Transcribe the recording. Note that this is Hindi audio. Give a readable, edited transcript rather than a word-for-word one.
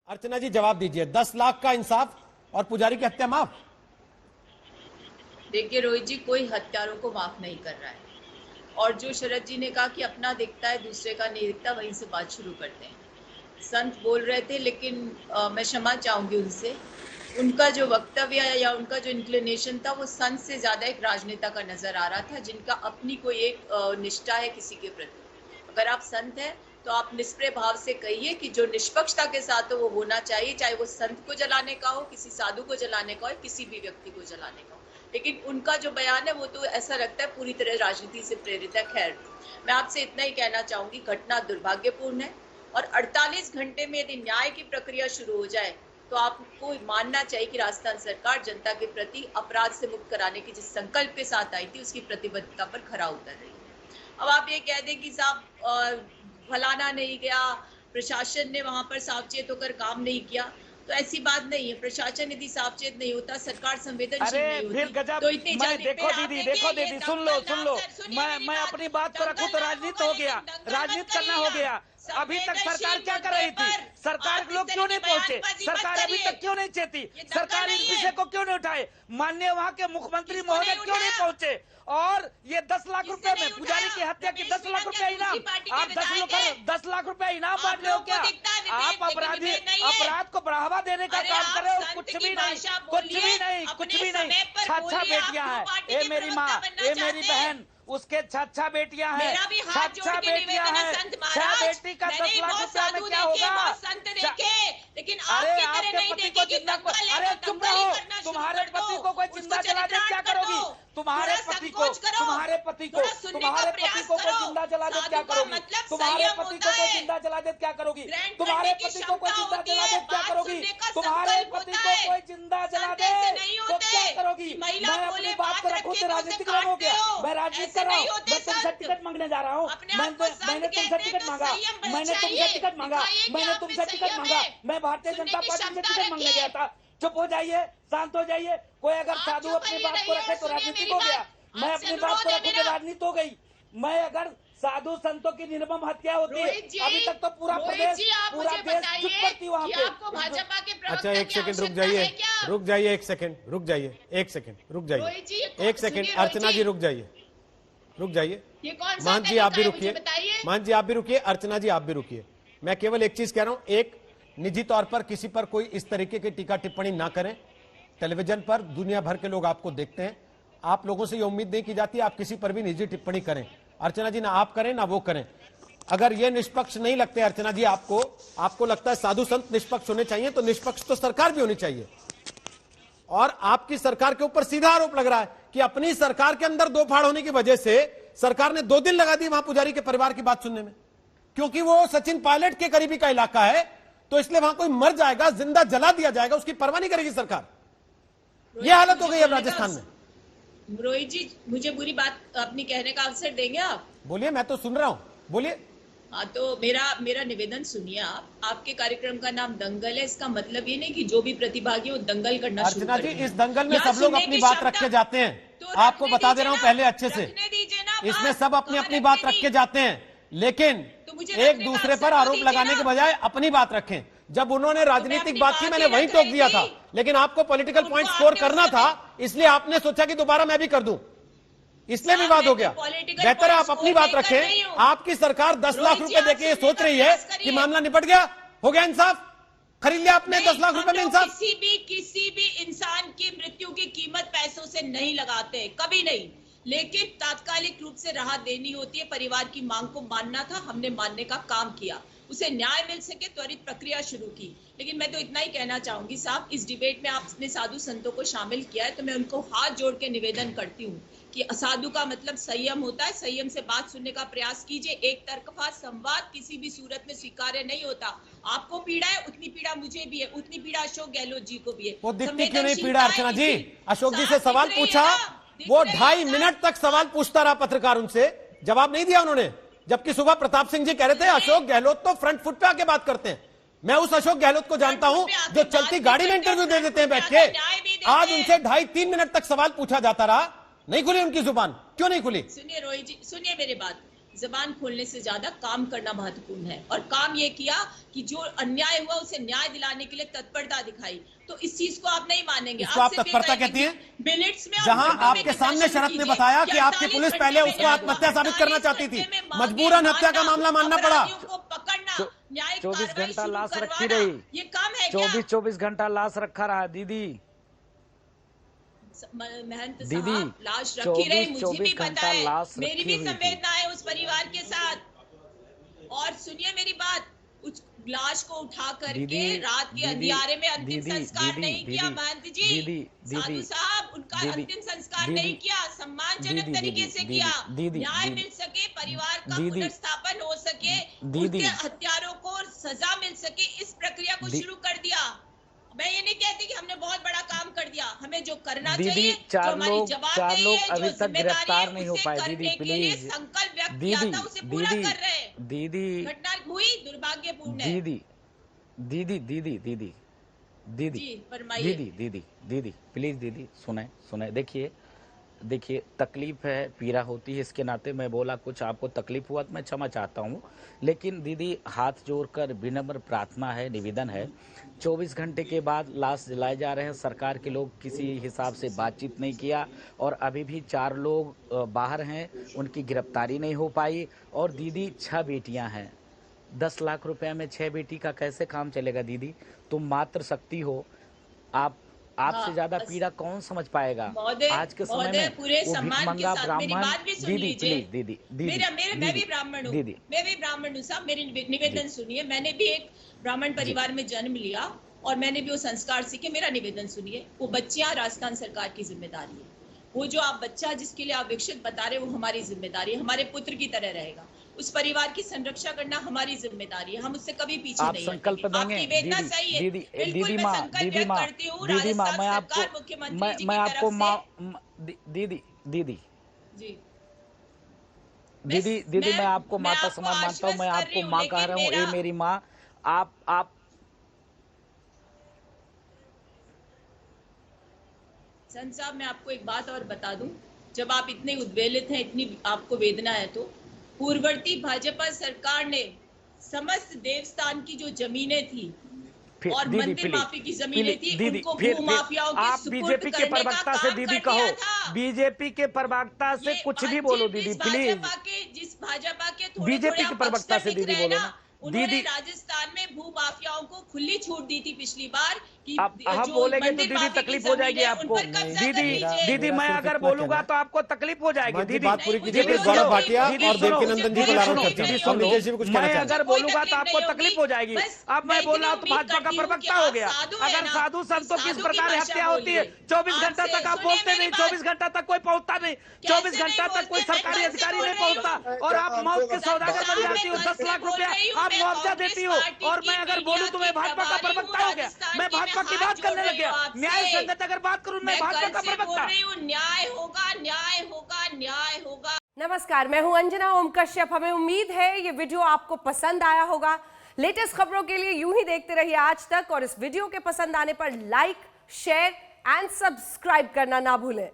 अर्चना जी जवाब दीजिए, 10 लाख का इंसाफ और पुजारी की हत्या माफ? देखिए रोहित जी, कोई हत्यारों को माफ नहीं कर रहा है। और जो शरद जी ने कहा कि अपना दिखता है दूसरे का नहीं दिखता, वहीं से बात शुरू करते हैं। संत बोल रहे थे, लेकिन मैं क्षमा चाहूंगी उनसे। उनका जो वक्तव्य या उनका जो इंक्लिनेशन था वो संत से ज्यादा एक राजनेता का नजर आ रहा था, जिनका अपनी कोई एक निष्ठा है किसी के प्रति। अगर आप संत हैं तो आप निष्प्रिय भाव से कहिए कि जो निष्पक्षता के साथ हो वो होना चाहिए, चाहे वो संत को जलाने का हो, किसी साधु को जलाने का हो, किसी भी व्यक्ति को जलाने का हो। लेकिन उनका जो बयान है वो तो ऐसा लगता है पूरी तरह राजनीति से प्रेरित है। खैर, मैं आपसे इतना ही कहना चाहूंगी, घटना दुर्भाग्यपूर्ण है और 48 घंटे में यदि न्याय की प्रक्रिया शुरू हो जाए तो आपको मानना चाहिए कि राजस्थान सरकार जनता के प्रति अपराध से मुक्त कराने की जिस संकल्प के साथ आई थी उसकी प्रतिबद्धता पर खरा उतर रही है। अब आप ये कह दें कि साहब फलाना नहीं गया, प्रशासन ने वहां पर सावचेत होकर काम नहीं किया, तो ऐसी बात नहीं है। प्रशासन यदि सावचेत नहीं होता, सरकार संवेदनशील नहीं होती, तो इतनी जल्दी देखो दीदी सुन लो, मैं अपनी बात को रखूं तो राजनीति हो गया, राजनीति करना हो गया। अभी तक सरकार क्या कर रही थी? सरकार लोग क्यों नहीं पहुंचे? सरकार अभी तक क्यों नहीं चेती? सरकार इस विषय को क्यों नहीं उठाए? माननीय वहाँ के मुख्यमंत्री महोदय क्यों नहीं पहुंचे? और ये 10 लाख रुपए में पुजारी की हत्या की 10 लाख रुपए इनाम, आप 10 लाख रुपए इनाम बांट रहे हो क्या? आप अपराध को बढ़ावा देने का काम कर रहे हो। कुछ भी नहीं। छाछा बेटियां हैं, ये मेरी माँ, ये मेरी बहन, उसके छाछा बेटियां हैं, छाछा बेटियां हैं। 6 बेटी का 10 लाख रुपया में क्या होगा? लेकिन अरे आपके पति को जिंदा, अरे चुप रहो, तुम्हारे पति को कोई जिंदा जला दे क्या करोगी? तुम्हारे पति को कोई जिंदा जला दे क्या करोगी? तुम्हारे पति को कोई जिंदा जला दे क्या करोगी? तुम्हारे पति को कोई जिंदा जला दे क्या करोगी? तुम्हारे पति को कोई जिंदा जला दे तो क्या करोगी? मैं अपनी बात को रखूं तो राजनीतिक रंग हो गया। मैं राजनीति कर रहा हूँ, मैं तुमसे टिकट मांगने जा रहा हूँ। मैंने तुमसे टिकट मांगा, मैं भारतीय जनता पार्टी से टिकट मांगने गया था। चुप हो जाइए, शांत हो जाइए। कोई अगर साधु अपनी बात को रखे तो राजनीतिक हो गया, मैं अपनी बात को रखूं तो राजनीति हो गई। मैं अगर साधु संतों की निर्मम हत्या होती है, अभी तक तो पूरा देश चुप करती वहाँ पे। अच्छा एक सेकंड रुक जाइए, एक सेकंड रुक जाइए। अर्चना जी रुक जाइए। महंत जी आप भी रुकिए, अर्चना जी आप भी रुकिए। मैं केवल एक चीज कह रहा हूं, एक निजी तौर पर किसी पर कोई इस तरीके की टीका टिप्पणी ना करें। टेलीविजन पर दुनिया भर के लोग आपको देखते हैं, आप लोगों से ये उम्मीद नहीं की जाती आप किसी पर भी निजी टिप्पणी करें। अर्चना जी ना आप करें ना वो करें। अगर ये निष्पक्ष नहीं लगते अर्चना जी आपको लगता है साधु संत निष्पक्ष होने चाहिए, तो निष्पक्ष तो सरकार भी होनी चाहिए। और आपकी सरकार के ऊपर सीधा आरोप लग रहा है कि अपनी सरकार के अंदर दो फाड़ होने की वजह से सरकार ने 2 दिन लगा दी वहां पुजारी के परिवार की बात सुनने में, क्योंकि वो सचिन पायलट के करीबी का इलाका है, तो इसलिए वहां कोई मर जाएगा, जिंदा जला दिया जाएगा, उसकी परवाह नहीं करेगी सरकार। यह हालत हो गई है राजस्थान में। रोहित जी, मुझे बुरी बात अपनी कहने का अवसर देंगे आप? बोलिए, मैं तो सुन रहा हूं, बोलिए। हाँ, तो मेरा निवेदन सुनिए। आपके कार्यक्रम का नाम दंगल है, इसका मतलब ये नहीं कि जो भी प्रतिभागी वो दंगल करना शुरू अर्चना जी, इस दंगल में सब लोग अपनी बात रख के जाते हैं, आपको बता दे रहा हूं पहले अच्छे से। इसमें सब अपनी बात रख के जाते हैं, लेकिन एक दूसरे पर आरोप लगाने के बजाय अपनी बात रखें। जब उन्होंने राजनीतिक बात की मैंने वहीं टोक दिया था, लेकिन आपको पॉलिटिकल पॉइंट स्कोर करना था, इसलिए आपने सोचा कि दोबारा मैं भी कर दूं, इसलिए विवाद हो गया। बेहतर है आप अपनी बात रखें। आपकी सरकार 10 लाख रुपए देके ये सोच रही है कि मामला निपट गया, हो गया इंसाफ, खरीद लिया आपने 10 लाख रुपए में इंसाफ। किसी भी इंसान की मृत्यु की कीमत पैसों से नहीं लगाते, कभी नहीं। लेकिन तात्कालिक रूप से राहत देनी होती है। परिवार की मांग को मानना था, हमने मानने का काम किया, उसे न्याय मिल सके त्वरित प्रक्रिया शुरू की। लेकिन मैं तो इतना ही कहना चाहूंगी साहब, इस डिबेट में आपने साधु संतों को शामिल किया है, तो मैं उनको हाथ जोड़ के निवेदन करती हूँ कि असाधु का मतलब संयम होता है। संयम से बात सुनने का प्रयास कीजिए। एक तरफा संवाद किसी भी सूरत में स्वीकार्य नहीं होता। आपको पीड़ा है, उतनी पीड़ा मुझे भी है, उतनी पीड़ा अशोक गहलोत जी को भी है। वो दिखती क्यों नहीं पीड़ा अर्चना जी? अशोक जी से सवाल पूछा, वो 2.5 मिनट तक सवाल पूछता रहा पत्रकार, उनसे जवाब नहीं दिया उन्होंने। जबकि सुबह प्रताप सिंह जी कह रहे थे अशोक गहलोत तो फ्रंट फुट पे आके बात करते हैं। मैं उस अशोक गहलोत को जानता हूं जो चलती गाड़ी में इंटरव्यू दे देते हैं बैठ के। आज उनसे 2.5-3 मिनट तक सवाल पूछा जाता रहा, नहीं खुली उनकी जुबान। क्यों नहीं खुली? सुनिए रोहित जी, सुनिए मेरी बात। जबान खोलने से ज्यादा काम करना महत्वपूर्ण है। और काम ये किया कि जो अन्याय हुआ उसे न्याय दिलाने के लिए तत्परता दिखाई। तो इस चीज को आप नहीं मानेंगे। इसको आप तत्परता कहती हैं? मिनट्स में जहां आपके सामने शरत ने बताया कि आपकी पुलिस पहले उसको आत्महत्या साबित करना चाहती थी, मजबूरन हत्या का मामला मानना पड़ा। 24 घंटा लाश रखी रही, ये काम है 24 घंटा लाश रखा रहा दीदी। महंत दीदी, साहब लाश रखी रही, मुझे भी पता है, लाश मेरी भी संवेदना है उस परिवार के साथ। और सुनिए मेरी बात, उस लाश को उठा करके रात के अंधियारे में अंतिम संस्कार नहीं किया महंत जी, साधु साहब, उनका अंतिम संस्कार नहीं किया, सम्मानजनक तरीके से किया, न्याय मिल सके, परिवार का पुनर्स्थापन हो सके, उनके हत्यारों को सजा मिल सके, इस प्रक्रिया को शुरू कर दिया। मैं ये नहीं कहती कि हमने बहुत बड़ा काम कर दिया, हमें जो करना चाहिए, जो हमारी जवाबदेही है, जो जिम्मेदारी है, उसे करने के लिए संकल्प व्यक्त किया था, उसे पूरा कर रहे हैं। दीदी, घटना हुई, दुर्भाग्यपूर्ण है। दीदी प्लीज दीदी सुने। देखिए तकलीफ है, पीड़ा होती है, इसके नाते मैं बोला कुछ आपको तकलीफ हुआ तो मैं क्षमा चाहता हूँ। लेकिन दीदी हाथ जोड़कर विनम्र प्रार्थना है, निवेदन है, 24 घंटे के बाद लाश जलाए जा रहे हैं। सरकार के लोग किसी हिसाब से बातचीत नहीं किया और अभी भी 4 लोग बाहर हैं, उनकी गिरफ्तारी नहीं हो पाई। और दीदी 6 बेटियां हैं, 10 लाख रुपए में 6 बेटी का कैसे काम चलेगा दीदी? तुम मात्र शक्ति हो, आपसे ज्यादा पीड़ा कौन समझ पाएगा आज के समय में? पूरे सम्मान के साथ मेरी बात भी सुन लीजिए। दीदी मैं भी ब्राह्मण हूँ, मैं भी ब्राह्मण हूँ साहब, मेरी निवेदन सुनिए। मैंने भी एक ब्राह्मण परिवार में जन्म लिया और मैंने भी वो संस्कार सीखे। मेरा निवेदन सुनिए। वो बच्चियां राजस्थान सरकार की जिम्मेदारी है। वो जो आप बच्चा जिसके लिए आप विकसित बता रहे, वो हमारी जिम्मेदारी है, हमारे पुत्र की तरह रहेगा। उस परिवार की संरक्षा करना हमारी जिम्मेदारी है, हम उससे कभी पीछे नहीं हटेंगे। संकल्प देंगे दीदी माँ, मैं आपको दीदी मैं आपको माता समान मानता हूँ, मैं आपको माँ कह रहा हूँ, ये मेरी माँ। आप संत साहब, मैं आपको एक बात और बता दूं, जब आप इतने उद्वेलित हैं, इतनी आपको वेदना है, तो पूर्ववर्ती भाजपा सरकार ने समस्त देवस्थान की जो जमीनें थी और मंदिर माफी की जमीनें थी, उनको भूमाफियाओं के सुपुर्द बीजेपी के प्रवक्ता से दीदी कहो, बीजेपी के प्रवक्ता से कुछ भी बोलो दीदी प्लीज। जिस भाजपा के बीजेपी के प्रवक्ता से दीदी बोलो ना। उन्होंने राजस्थान में भू माफियाओं को खुली छूट दी थी पिछली बार कि हम बोलेंगे तो दीदी तकलीफ हो जाएगी आपको। दीदी मैं अगर बोलूंगा तो आपको तकलीफ हो जाएगी दीदी। बात पूरी कीजिए। गौरव भाटिया और देवकीनंदन जी को लाना करते हैं। मैं अगर बोलूंगा तो आपको तकलीफ हो जाएगी। अब मैं बोल रहा हूँ तो भाजपा का प्रवक्ता हो गया। अगर साधु संतों की इस प्रकार हत्या होती है, 24 घंटा तक आप बोलते नहीं, 24 घंटा तक कोई पहुंचता नहीं, 24 घंटा तक कोई सरकारी अधिकारी नहीं पहुंचता, और आप मौत के सौदागर बन जाती हो। 10 लाख रुपया आप मुआवजा देती हो, और मैं अगर बोलूं तो मैं भाजपा का प्रवक्ता हो गया, मैं भाजपा की बात करने लग गया। न्याय संगत अगर बात करूं, मैं भाजपा का प्रवक्ता। न्याय होगा, न्याय होगा, न्याय होगा। नमस्कार, मैं हूं अंजना ओम कश्यप। हमें उम्मीद है ये वीडियो आपको पसंद आया होगा। लेटेस्ट खबरों के लिए यूं ही देखते रहिए आज तक, और इस वीडियो के पसंद आने पर लाइक, शेयर एंड सब्सक्राइब करना ना भूलें।